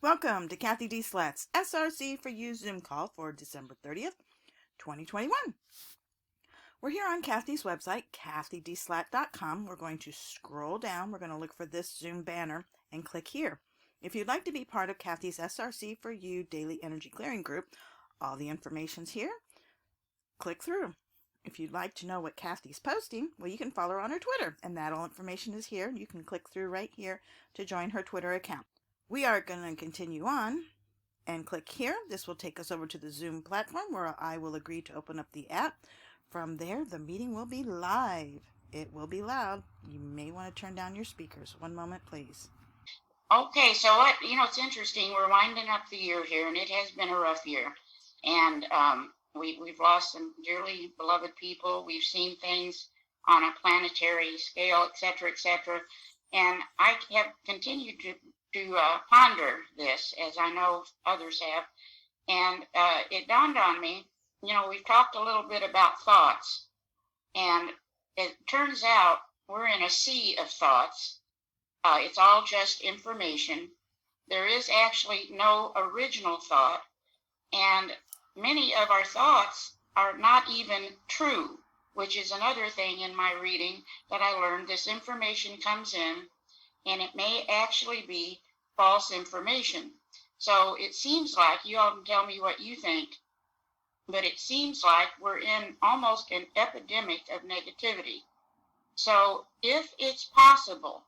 Welcome to CathyDSlaught's SRC4u Zoom call for December 30th, 2021. We're here on Cathy's website, CathyDSlaght.com. We're going to scroll down. We're going to look for this Zoom banner and click here. If you'd like to be part of Cathy's SRC4u Daily Energy Clearing Group, all the information's here. Click through. If you'd like to know what Cathy's posting, well, you can follow her on her Twitter, and that all information is here. You can click through right here to join her Twitter account. We are going to continue on and click here. This will take us over to the Zoom platform where I will agree to open up the app. From there, the meeting will be live. It will be loud. You may want to turn down your speakers. One moment, please. Okay, so it's interesting. We're winding up the year here, and it has been a rough year. And we've lost some dearly beloved people. We've seen things on a planetary scale, et cetera, and I have continued to ponder this, as I know others have, and it dawned on me, we've talked a little bit about thoughts, and it turns out we're in a sea of thoughts. It's all just information. There is actually no original thought, and many of our thoughts are not even true, which is another thing in my reading that I learned. This information comes in, and it may actually be false information. So it seems like, you all can tell me what you think, but it seems like we're in almost an epidemic of negativity. So if it's possible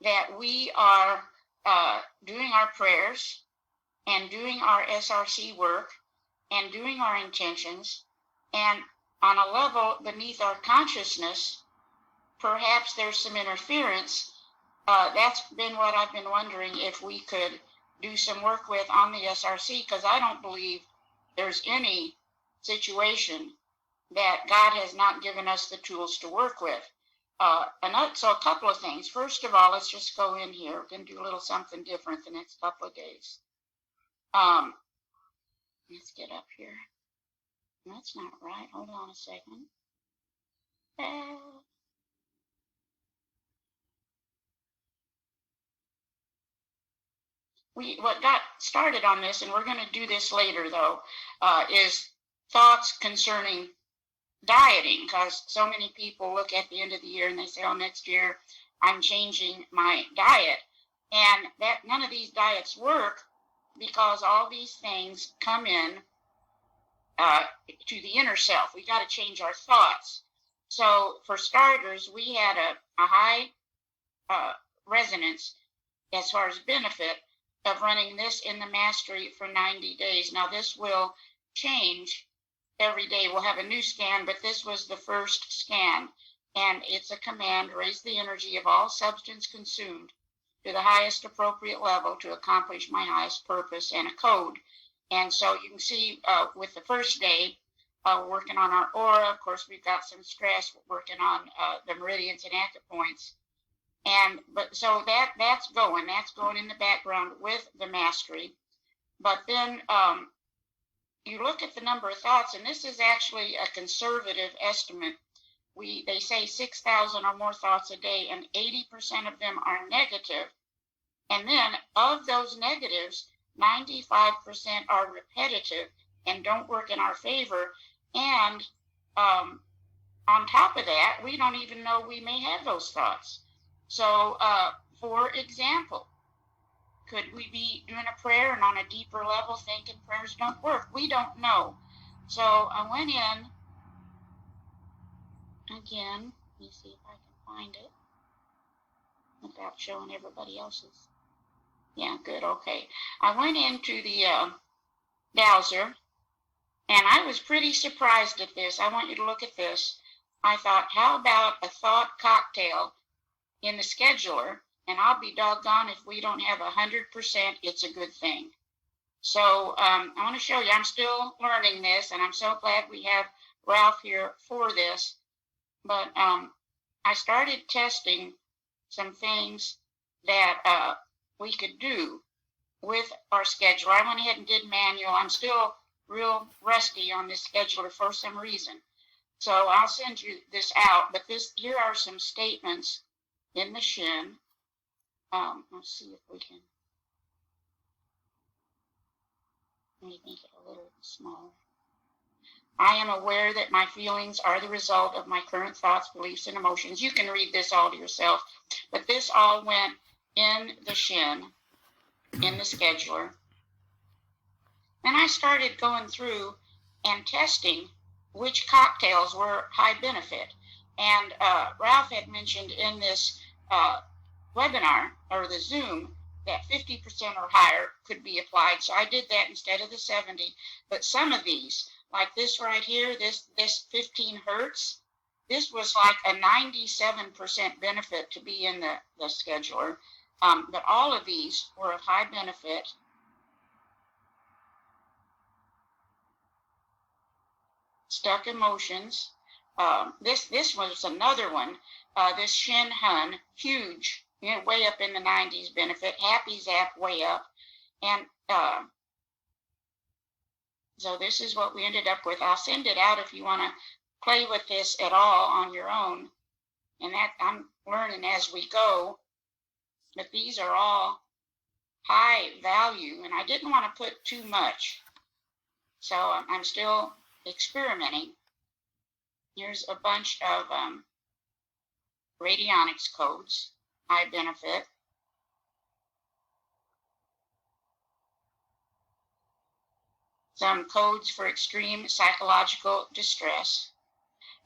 that we are doing our prayers and doing our SRC work and doing our intentions, and on a level beneath our consciousness, perhaps there's some interference. That's been what I've been wondering if we could do some work with on the SRC, because I don't believe there's any situation that God has not given us the tools to work with. So a couple of things. First of all, let's just go in here. We're going to do a little something different the next couple of days. Let's get up here. That's not right. Hold on a second. What got started on this, and we're going to do this later though, is thoughts concerning dieting, because so many people look at the end of the year and they say, oh, next year I'm changing my diet, and that none of these diets work, because all these things come in to the inner self. We got to change our thoughts. So for starters, we had a high resonance as far as benefit of running this in the mastery for 90 days. Now this will change every day. We'll have a new scan, but this was the first scan, and it's a command: raise the energy of all substance consumed to the highest appropriate level to accomplish my highest purpose, and a code. And so you can see with the first day, we're working on our aura. Of course, we've got some stress. We're working on the meridians and acupoints. So that's going in the background with the mastery. But then you look at the number of thoughts, and this is actually a conservative estimate. They say 6,000 or more thoughts a day, and 80% of them are negative. And then of those negatives, 95% are repetitive and don't work in our favor. And on top of that, we don't even know we may have those thoughts. So, for example, could we be doing a prayer and on a deeper level thinking prayers don't work? We don't know. So I went in again. Let me see if I can find it without showing everybody else's. Yeah, good. Okay. I went into the browser, and I was pretty surprised at this. I want you to look at this. I thought, how about a thought cocktail in the scheduler? And I'll be doggone if we don't have 100%, it's a good thing. So I want to show you, I'm still learning this, and I'm so glad we have Ralph here for this. But I started testing some things that we could do with our scheduler. I went ahead and did manual. I'm still real rusty on this scheduler for some reason. So I'll send you this out, but here are some statements in the Shin. Let's see if we can maybe make it a little smaller. I am aware that my feelings are the result of my current thoughts, beliefs, and emotions. You can read this all to yourself, but this all went in the shin, in the scheduler. And I started going through and testing which cocktails were high benefit. And Ralph had mentioned in this webinar, or the Zoom, that 50% or higher could be applied. So I did that instead of the 70. But some of these, like this right here, this 15 hertz, this was like a 97% benefit to be in the scheduler. But all of these were of high benefit. Stuck emotions. This was another one. This Shin Hun, huge, way up in the 90s benefit. Happy Zap, way up. And so this is what we ended up with. I'll send it out if you want to play with this at all on your own. And that I'm learning as we go. But these are all high value, and I didn't want to put too much. So I'm still experimenting. Here's a bunch of radionics codes, high benefit. Some codes for extreme psychological distress.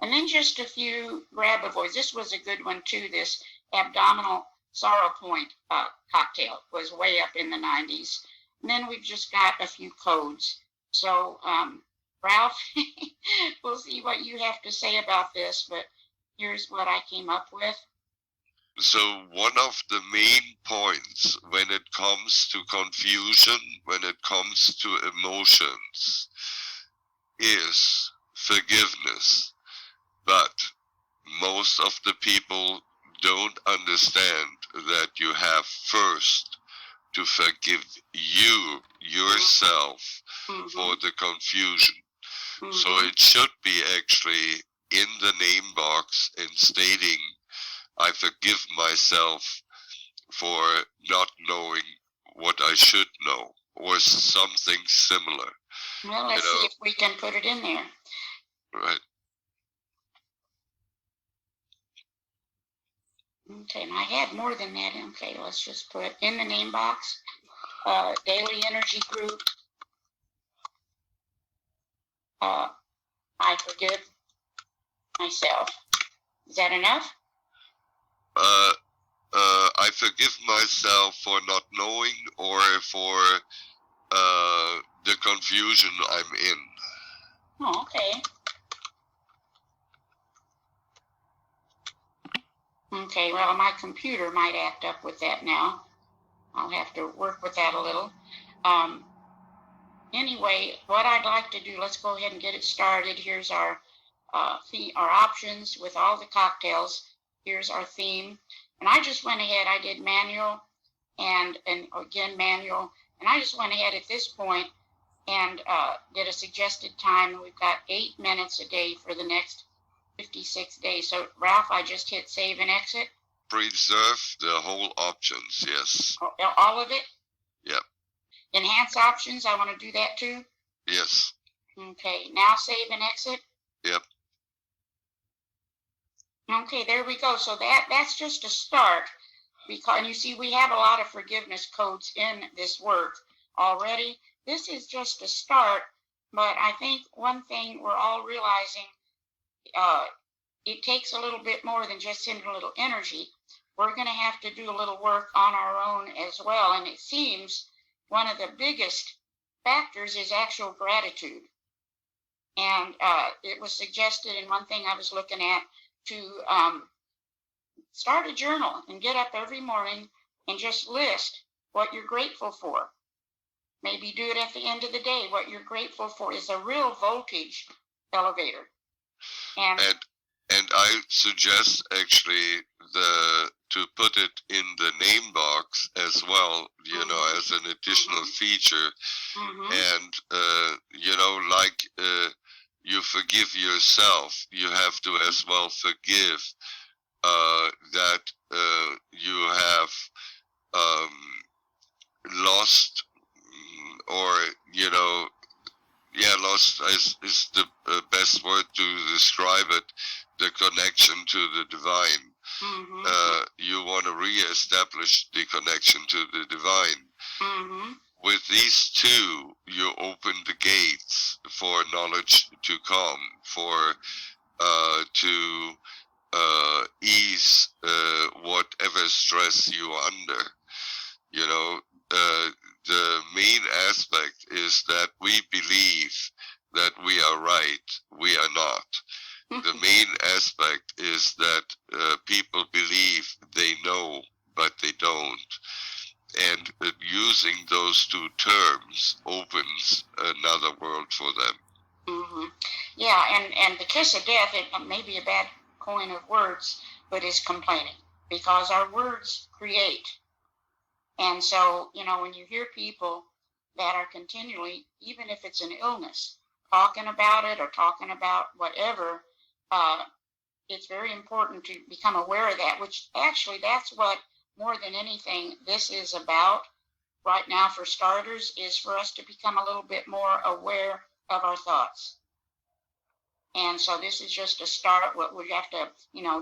And then just a few grab avoids. This was a good one too, this abdominal sorrow point cocktail was way up in the 90s. And then we've just got a few codes. So Ralph, we'll see what you have to say about this, but here's what I came up with. So one of the main points when it comes to confusion, when it comes to emotions, is forgiveness. But most of the people don't understand that you have first to forgive yourself for the confusion. So it should be actually in the name box and stating, I forgive myself for not knowing what I should know, or something similar. Well, let's see if we can put it in there. Right. Okay, and I had more than that. Okay, let's just put in the name box, daily energy group. I forgive myself. Is that enough? I forgive myself for not knowing, or for the confusion I'm in. Oh, okay. Okay, well, my computer might act up with that now. I'll have to work with that a little. Anyway, what I'd like to do, let's go ahead and get it started. Here's our options with all the cocktails. Here's our theme. And I just went ahead, I did manual and again manual. And I just went ahead at this point and did a suggested time. We've got 8 minutes a day for the next 56 days. So, Ralph, I just hit save and exit. Preserve the whole options, yes. All of it? Yep. Enhance options, I want to do that too? Yes. Okay, now save and exit? Yep. Okay, there we go. So that's just a start. And you see, we have a lot of forgiveness codes in this work already. This is just a start, but I think one thing we're all realizing, it takes a little bit more than just sending a little energy. We're going to have to do a little work on our own as well. And it seems one of the biggest factors is actual gratitude. And it was suggested in one thing I was looking at to start a journal and get up every morning and just list what you're grateful for. Maybe do it at the end of the day. What you're grateful for is a real voltage elevator. And I suggest actually to put it in the name box as well, as an additional feature. And, like you forgive yourself, you have to as well forgive that you have lost, or lost is the best word to describe it, the connection to the divine. Mm-hmm. You want to re-establish the connection to the divine. Mm-hmm. With these two, you open the gates for knowledge to come, for to ease whatever stress you're under. The main aspect is that we believe that we are right, we are not. The main aspect is that people believe they know, but they don't. And using those two terms opens another world for them. Mm-hmm. Yeah, and the kiss of death, it may be a bad coin of words, but is complaining, because our words create. And so, when you hear people that are continually, even if it's an illness, talking about it or talking about whatever, it's very important to become aware of that, which actually that's what, more than anything, this is about right now for starters, is for us to become a little bit more aware of our thoughts. And so this is just a start. What we have to,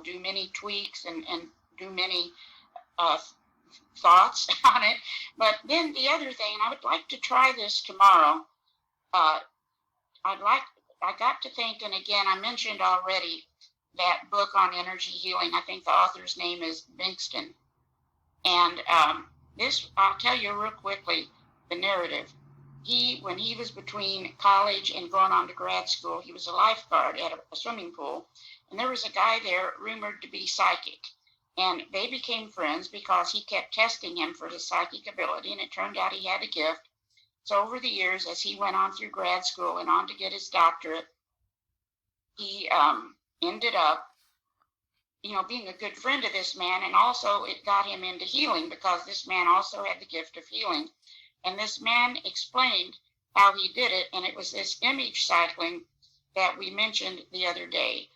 do many tweaks and do many thoughts on it. But then the other thing, I would like to try this tomorrow. I got to thinking again, I mentioned already that book on energy healing. I think the author's name is Bingston. And this, I'll tell you real quickly, the narrative. When he was between college and going on to grad school, he was a lifeguard at a swimming pool. And there was a guy there rumored to be psychic. And they became friends because he kept testing him for his psychic ability, and it turned out he had a gift. So over the years, as he went on through grad school and on to get his doctorate, he ended up, being a good friend of this man, and also it got him into healing because this man also had the gift of healing. And this man explained how he did it, and it was this image cycling that we mentioned the other day.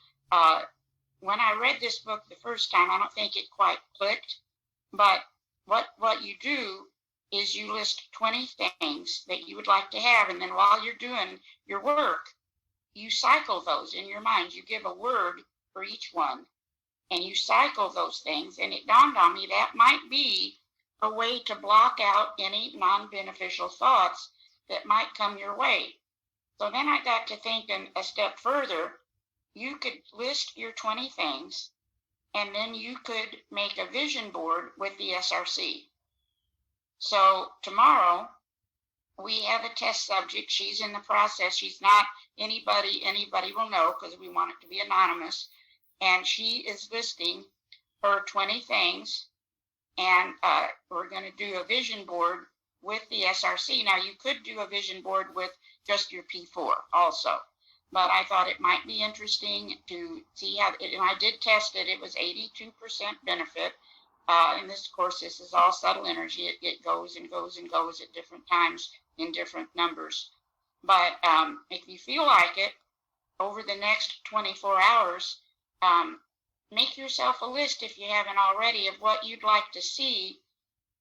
When I read this book the first time, I don't think it quite clicked, but what you do is you list 20 things that you would like to have, and then while you're doing your work, you cycle those in your mind. You give a word for each one, and you cycle those things, and it dawned on me that might be a way to block out any non-beneficial thoughts that might come your way. So then I got to thinking a step further. You could list your 20 things, and then you could make a vision board with the SRC. So tomorrow, we have a test subject. She's in the process. She's not anybody will know because we want it to be anonymous. And she is listing her 20 things, and we're going to do a vision board with the SRC. Now, you could do a vision board with just your P4 also, but I thought it might be interesting to see how, and I did test it. It was 82% benefit. And this, of course, this is all subtle energy. It goes and goes and goes at different times in different numbers. But if you feel like it, over the next 24 hours, make yourself a list, if you haven't already, of what you'd like to see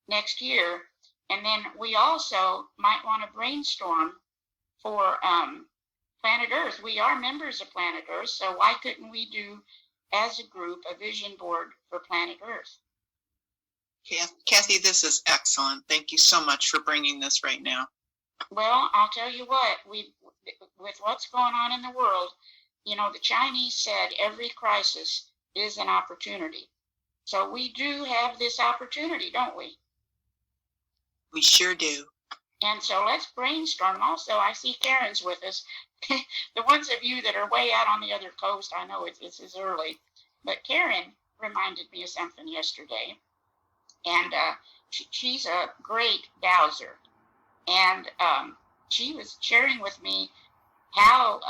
next year. And then we also might want to brainstorm for Planet Earth. We are members of Planet Earth, so why couldn't we do, as a group, a vision board for Planet Earth? Cathy, this is excellent. Thank you so much for bringing this right now. Well, I'll tell you what, with what's going on in the world, the Chinese said every crisis is an opportunity. So we do have this opportunity, don't we? We sure do. And so let's brainstorm. Also, I see Karen's with us. The ones of you that are way out on the other coast, I know it's early, but Karen reminded me of something yesterday. And she's a great dowser. And she was sharing with me how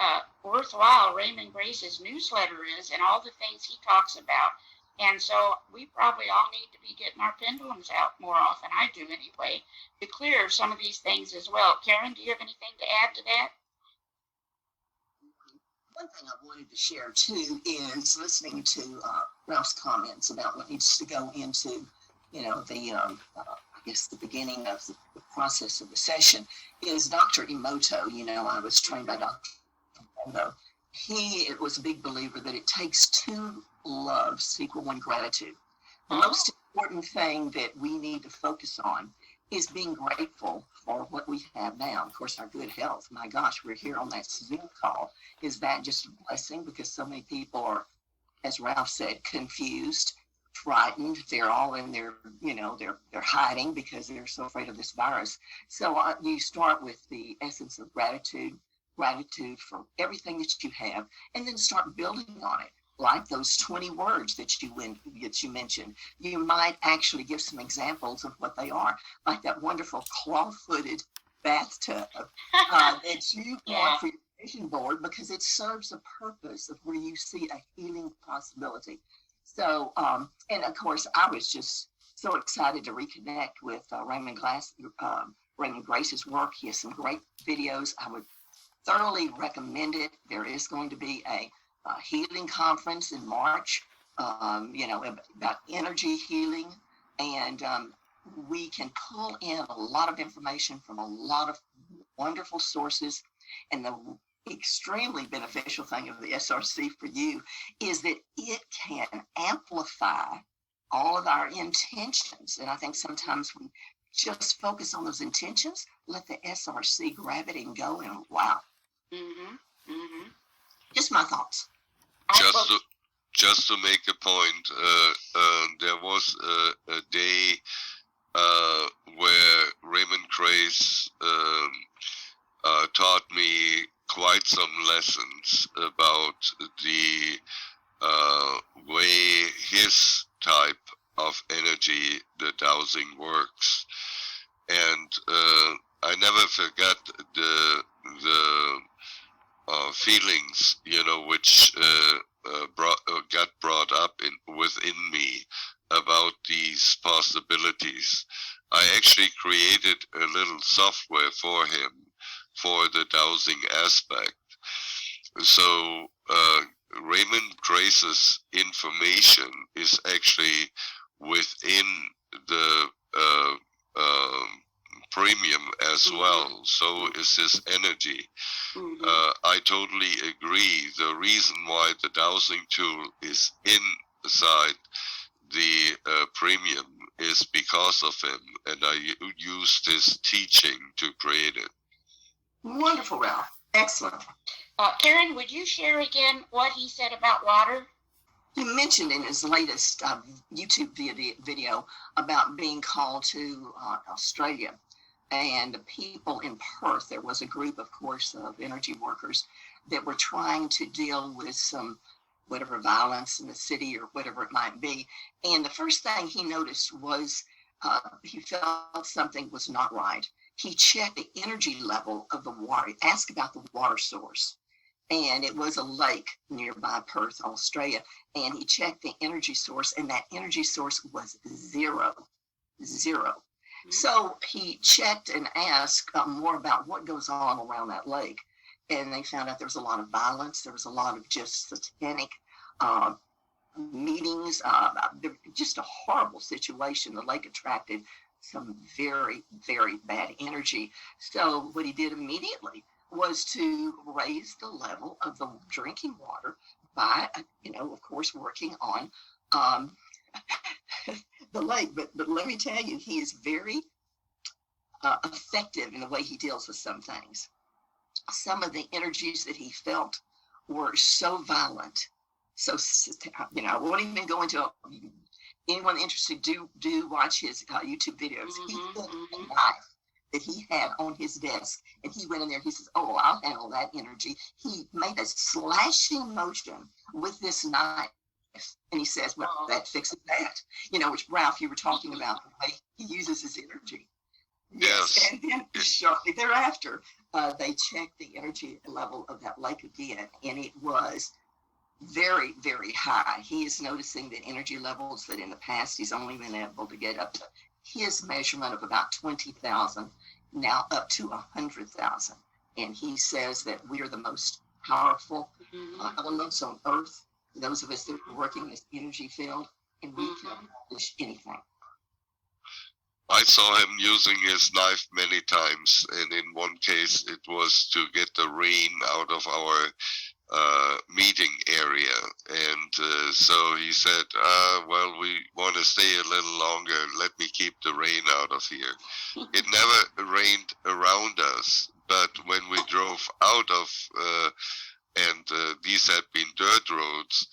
worthwhile Raymond Grace's newsletter is and all the things he talks about. And so we probably all need to be getting our pendulums out more often. I do anyway, to clear some of these things as well. Karen, do you have anything to add to that? One thing I wanted to share too is listening to Ralph's comments about what needs to go into, the guess, the beginning of the process of the session is Dr. Emoto. You know, I was trained by Dr. Emoto. He was a big believer that it takes 2 loves to equal 1 gratitude. The most important thing that we need to focus on is being grateful for what we have now. Of course, our good health. My gosh, we're here on that Zoom call. Is that just a blessing? Because so many people are, as Ralph said, confused, frightened. They're all in their, you know, they're hiding because they're so afraid of this virus. So you start with the essence of gratitude for everything that you have, and then start building on it. Like those 20 words that you mentioned. You might actually give some examples of what they are, like that wonderful claw-footed bathtub that you want for your vision board, because it serves a purpose of where you see a healing possibility. So, and of course, I was just so excited to reconnect with Raymond Grace's work. He has some great videos. I would thoroughly recommend it. There is going to be a healing conference in March, you know, about energy healing, and we can pull in a lot of information from a lot of wonderful sources. And the extremely beneficial thing of the SRC4u is that it can amplify all of our intentions. And I think sometimes we just focus on those intentions, let the SRC grab it and go, and wow. Just my thoughts. Just to make a point, there was a day where Raymond Grace taught me quite some lessons about the way his type of energy, the dowsing, works. And I never forget the feelings, you know, which got brought up within me about these possibilities. I actually created a little software for him for the dowsing aspect. So Raymond Grace's information is actually within the premium as well. So is his energy. I totally agree. The reason why the dowsing tool is inside the premium is because of him, and I used his teaching to create it. Wonderful, Ralph. Excellent. Karen, would you share again what he said about water? He mentioned in his latest YouTube video about being called to Australia, and the people in Perth, there was a group, of course, of energy workers that were trying to deal with some whatever violence in the city or whatever it might be. And the first thing he noticed was he felt something was not right. He checked the energy level of the water, asked about the water source. And it was a lake nearby Perth, Australia. And he checked the energy source, and that energy source was zero. So he checked and asked more about what goes on around that lake. And they found out there was a lot of violence. There was a lot of just satanic meetings, just a horrible situation. The lake attracted some very, very bad energy. So what he did immediately was to raise the level of the drinking water by, you know, of course, working on the lake. But let me tell you, he is very effective in the way he deals with some things. Some of the energies that he felt were so violent. So, you know, I won't even go into anyone interested, do watch his YouTube videos. He took a knife that he had on his desk, and he went in there. He says, "Oh, I'll handle that energy." He made a slashing motion with this knife, and he says, "Well, that fixes that." You know, which Ralph, you were talking about the way he uses his energy. Yes. And then shortly thereafter, they checked the energy level of that lake again, and it was very, very high. He is noticing the energy levels that in the past he's only been able to get up to his measurement of about 20,000, now up to 100,000. And he says that we are the most powerful elements on Earth, those of us that are working in this energy field, and we can accomplish anything. I I saw him using his knife many times, and in one case it was to get the rain out of our meeting area. And so he said, well, we want to stay a little longer. Let me keep the rain out of here. It never rained around us, but when we drove out of, and these had been dirt roads,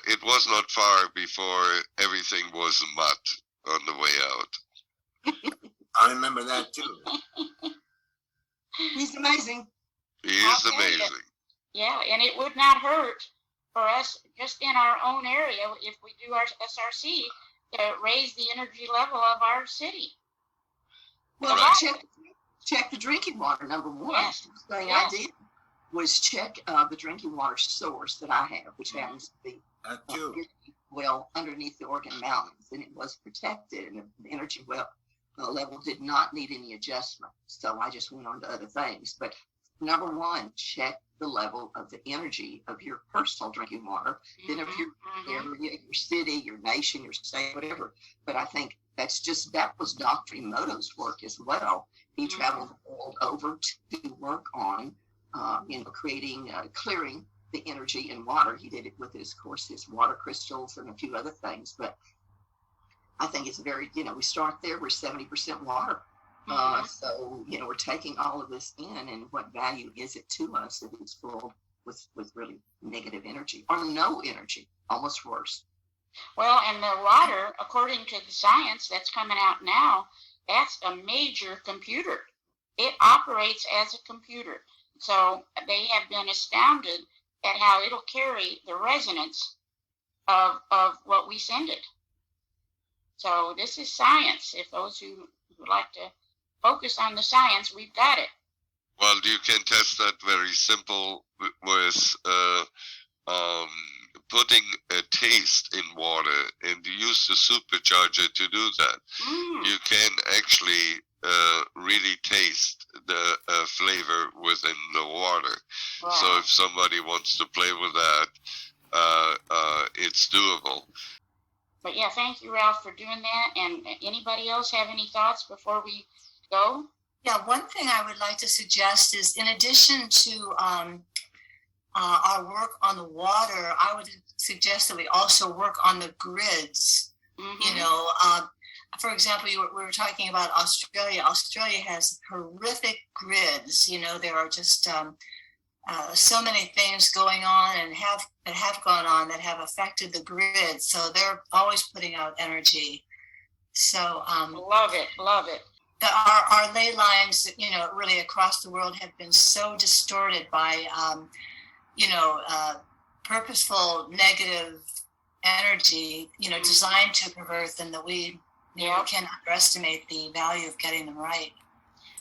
it was not far before everything was mud on the way out. I remember that too. He's amazing. He is amazing. Yeah, and it would not hurt for us just in our own area if we do our SRC to raise the energy level of our city. Well, Right. check the drinking water, number one. Yes. The thing Yes. I did was check the drinking water source that I have, which happens to be That too. well underneath the Oregon Mountains, and it was protected, and the energy level did not need any adjustment. So I just went on to other things. But number one, check the level of the energy of your personal drinking water, then of your area, your city, your nation, your state, whatever. But I think that was Dr. Emoto's work as well. He traveled the world over to work on, creating, clearing the energy in water. He did it with his water crystals and a few other things. But I think it's very, we start there, we're 70% water. So, we're taking all of this in, and what value is it to us if it's full with really negative energy or no energy, almost worse. Well, and the water, according to the science that's coming out now, that's a major computer. It operates as a computer. So they have been astounded at how it'll carry the resonance of what we send it. So this is science. If those who would like to focus on the science, we've got it. Well, you can test that very simple with putting a taste in water and use the supercharger to do that. You can actually really taste the flavor within the water. Wow. So if somebody wants to play with that, it's doable. But yeah, thank you, Ralph, for doing that. And anybody else have any thoughts before we go? Yeah, one thing I would like to suggest is, in addition to our work on the water, I would suggest that we also work on the grids. For example, we were talking about Australia. Australia has horrific grids. There are just so many things going on and have gone on that have affected the grid. So they're always putting out energy. So love it. Our ley lines, really across the world have been so distorted by, purposeful negative energy, designed to pervert them, that we can't underestimate the value of getting them right.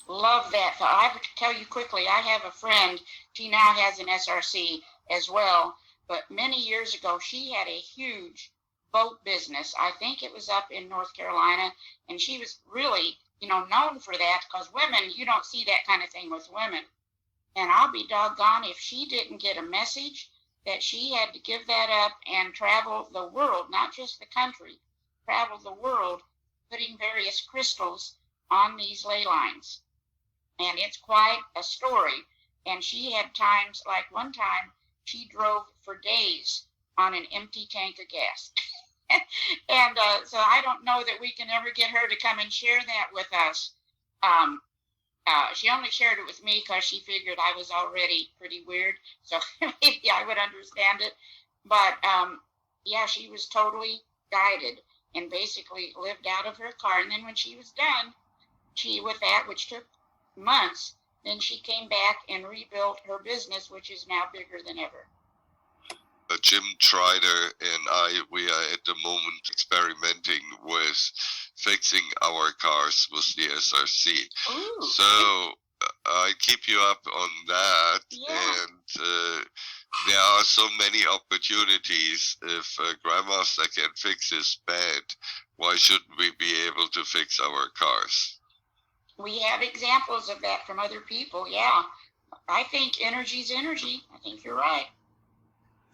Love that. So I have to tell you quickly, I have a friend, she now has an SRC as well, but many years ago, she had a huge boat business. I think it was up in North Carolina, and she was really, known for that, because women, you don't see that kind of thing with women. And I'll be doggone if she didn't get a message that she had to give that up and travel the world, not just the country, travel the world, putting various crystals on these ley lines. And it's quite a story. And she had times, like one time, she drove for days on an empty tank of gas. And so I don't know that we can ever get her to come and share that with us. She only shared it with me because she figured I was already pretty weird. So maybe I would understand it. But yeah, she was totally guided and basically lived out of her car. And then when she was done, with that, which took months, then she came back and rebuilt her business, which is now bigger than ever. Jim Trider and we are at the moment experimenting with fixing our cars with the SRC. Ooh. So I keep you up on that. Yeah. And there are so many opportunities. If Grandmaster can fix his bed, why shouldn't we be able to fix our cars? We have examples of that from other people, yeah. I think energy's energy. I think you're right.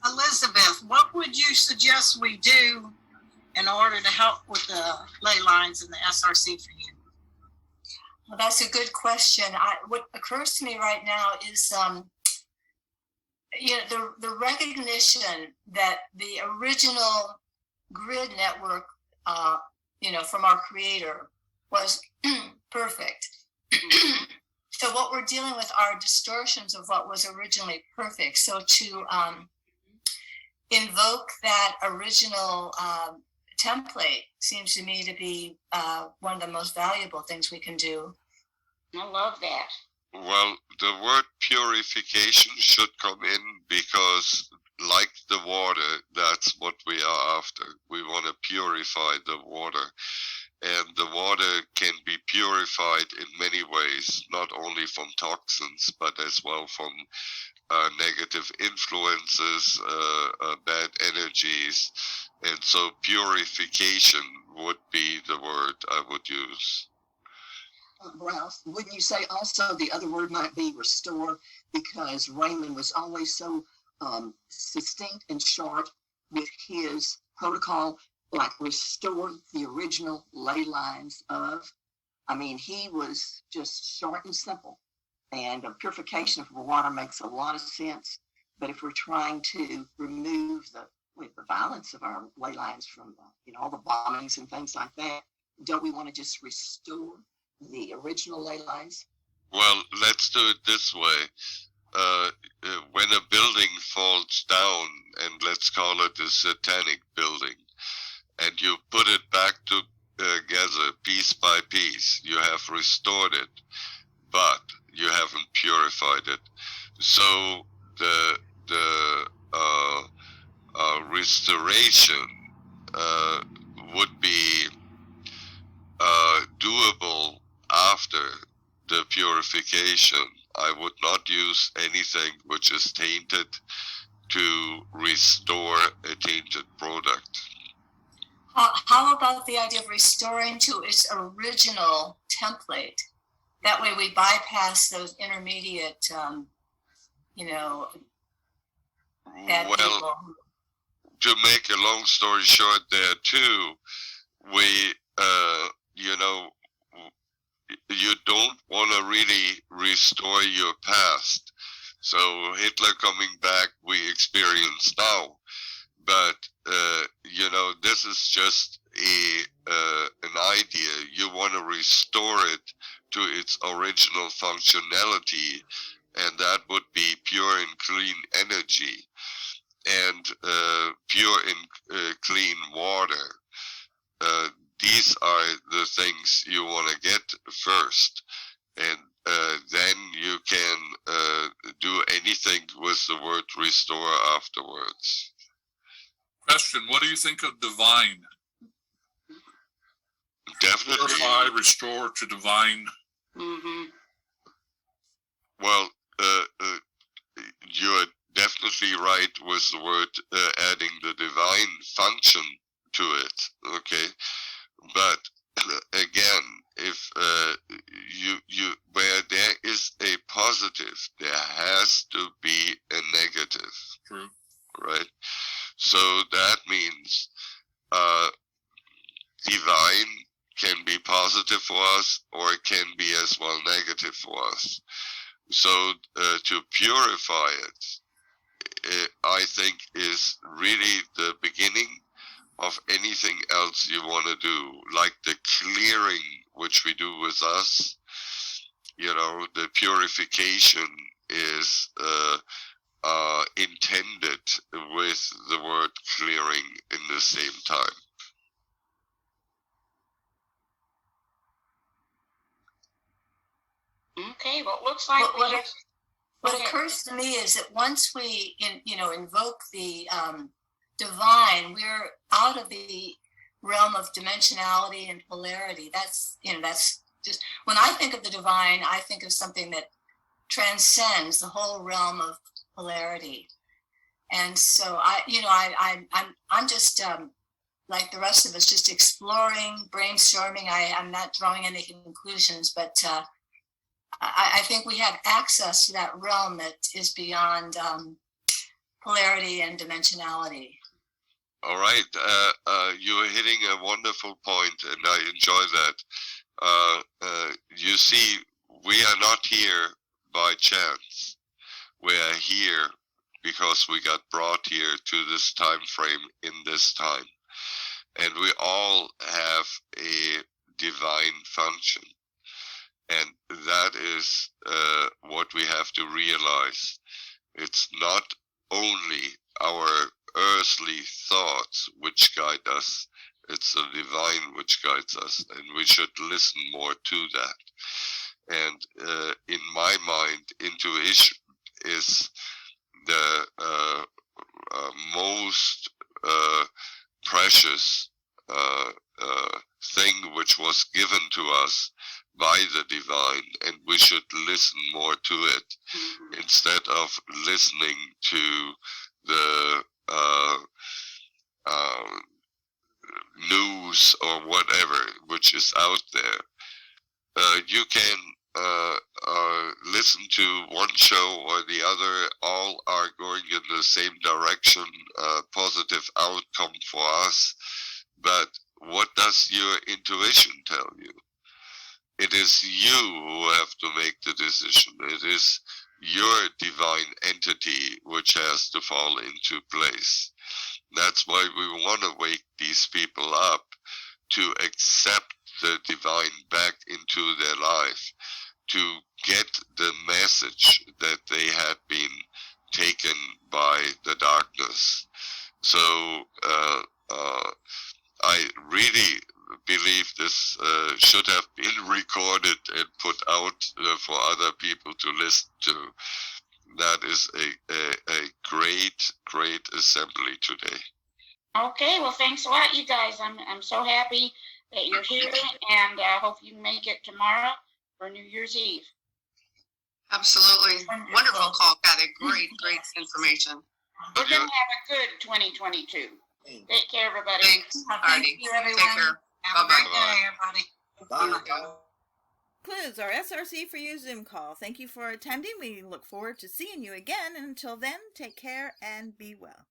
Elizabeth, what would you suggest we do in order to help with the ley lines in the SRC4u? Well, that's a good question. What occurs to me right now is the recognition that the original grid network, from our creator was perfect. So what we're dealing with are distortions of what was originally perfect. So to invoke that original template seems to me to be one of the most valuable things we can do. I love that. Well, the word purification should come in because, like the water, that's what we are after. We want to purify the water. And the water can be purified in many ways, not only from toxins, but as well from negative influences, bad energies. And so purification would be the word I would use. Ralph, wouldn't you say also the other word might be restore? Because Raymond was always so succinct and short with his protocol, like restore the original ley lines of. I mean, he was just short and simple. And purification of water makes a lot of sense. But if we're trying to remove the violence of our ley lines from all the bombings and things like that, don't we want to just restore the original ley lines? Well, let's do it this way. When a building falls down, and let's call it a satanic building, and you put it back together piece by piece, you have restored it, but you haven't purified it. So the restoration would be doable after the purification. I would not use anything which is tainted to restore a tainted product. How about the idea of restoring to its original template? That way we bypass those intermediate, bad people. To make a long story short there too, we, you don't want to really restore your past. So Hitler coming back, we experience now. But, this is just an idea. You want to restore it to its original functionality, and that would be pure and clean energy and pure and clean water. These are the things you want to get first, and then you can do anything with the word restore afterwards. Question, what do you think of divine? Definitely. Purify, restore to divine. Mm-hmm. Well, you're definitely right with the word adding the divine function to it, okay? But again, if where there is a positive, there has to be a negative. True. Right? So that means divine can be positive for us, or it can be as well negative for us. So to purify it, I think is really the beginning of anything else you want to do, like the clearing which we do with us. The purification is intended with the word clearing in the same time. Okay, well, it looks like what occurs to me is that once we invoke the divine, we're out of the realm of dimensionality and polarity. That's just, when I think of the divine, I think of something that transcends the whole realm of polarity. And so I'm just like the rest of us, just exploring, brainstorming. I'm not drawing any conclusions, but I think we have access to that realm that is beyond polarity and dimensionality. All right. You're hitting a wonderful point, and I enjoy that. You see, we are not here by chance. We are here because we got brought here to this time frame in this time. And we all have a divine function. And that is what we have to realize. It's not only our earthly thoughts which guide us, it's the divine which guides us, and we should listen more to that. And in my mind, intuition is the most precious thing which was given to us by the divine, and we should listen more to it instead of listening to the news or whatever which is out there. You can listen to one show or the other, all are going in the same direction, positive outcome for us, but what does your intuition tell you? It is you who have to make the decision. It is your divine entity which has to fall into place. That's why we want to wake these people up to accept the divine back into their life, to get the message that they had been taken by the darkness. So I really believe this should have been recorded and put out for other people to listen to. That is a great assembly today. Okay, well, thanks a lot, you guys. I'm so happy that you're here, and I hope you make it tomorrow for New Year's Eve. Absolutely. Wonderful call, Cathy. Great information. We're going to have a good 2022. Take care, everybody. Thanks, Artie. you, everyone. Take care. Have a Bye-bye. great day, everybody. Bye. Concludes our SRC4u Zoom call. Thank you for attending. We look forward to seeing you again. And until then, take care and be well.